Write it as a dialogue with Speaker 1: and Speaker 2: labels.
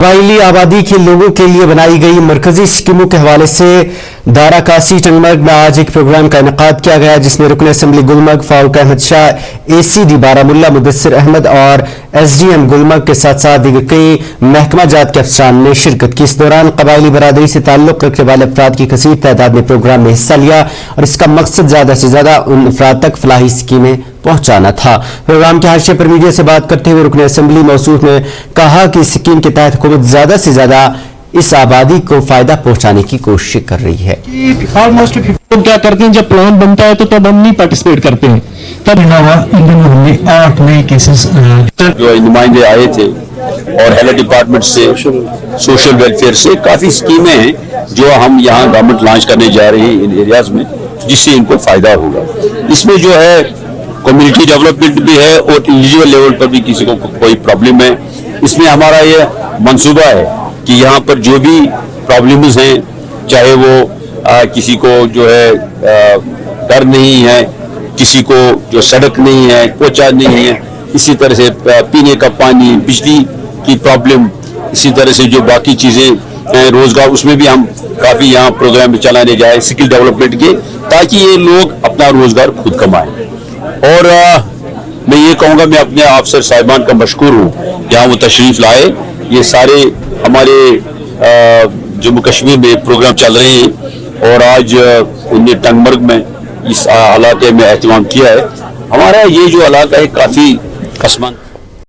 Speaker 1: قبائلی آبادی کے لوگوں کے لیے بنائی گئی مرکزی اسکیموں کے حوالے سے دارا کاسی ٹنگمرگ میں آج ایک پروگرام کا انعقاد کیا گیا، جس میں رکن اسمبلی گلمرگ فاروق احمد شاہ، ACD بارہمولہ مدثر احمد اور SDM گلمرگ کے ساتھ ساتھ دیگر کئی محکمہ جات کے افسران نے شرکت کی۔ اس دوران قبائلی برادری سے تعلق رکھنے والے افراد کی کثیر تعداد نے پروگرام میں حصہ لیا اور اس کا مقصد زیادہ سے زیادہ ان افراد تک فلاحی اسکیمیں پہنچانا تھا۔ پروگرام کے حاشیے پر میڈیا سے بات کرتے ہوئے رکن اسمبلی موصوف نے کہا کہ اس اسکیم کے تحت حکومت زیادہ سے زیادہ اس آبادی کو فائدہ پہنچانے کی کوشش کر رہی ہے۔
Speaker 2: کیا کرتے ہیں جب پلان بنتا ہے تو تب ہم نہیں پارٹیسپیٹ کرتے ہیں، تب ہم نے 8 نئے کیسز
Speaker 3: جو نمائندے آئے تھے اور ہیلتھ ڈپارٹمنٹ سے، سوشل ویلفیئر سے کافی اسکیمیں ہیں جو ہم یہاں گورنمنٹ لانچ کرنے جا رہی ہے ان ایریاز میں، جس سے ان کو فائدہ ہوگا۔ اس میں جو ہے کمیونٹی ڈیولپمنٹ بھی ہے اور انڈیویجول لیول پر بھی کسی کو کوئی پرابلم ہے۔ اس میں ہمارا یہ منصوبہ ہے کہ یہاں پر جو بھی پرابلمز ہیں، چاہے وہ کسی کو جو ہے گھر نہیں ہے، کسی کو جو سڑک نہیں ہے، پوچھا نہیں ہے، اسی طرح سے پینے کا پانی، بجلی کی پرابلم، اسی طرح سے جو باقی چیزیں ہیں، روزگار، اس میں بھی ہم کافی یہاں پروگرام چلانے جائیں اسکل ڈیولپمنٹ کے، تاکہ یہ لوگ اپنا روزگار خود کمائیں۔ اور میں یہ کہوں گا، میں اپنے افسر صاحبان کا مشکور ہوں، یہاں وہ تشریف لائے۔ یہ سارے ہمارے جموں کشمیر میں پروگرام چل رہے ہیں اور آج انہوں نے ٹنگمرگ میں اس علاقے میں اہتمام کیا ہے۔ ہمارا یہ جو علاقہ ہے کافی پسماندہ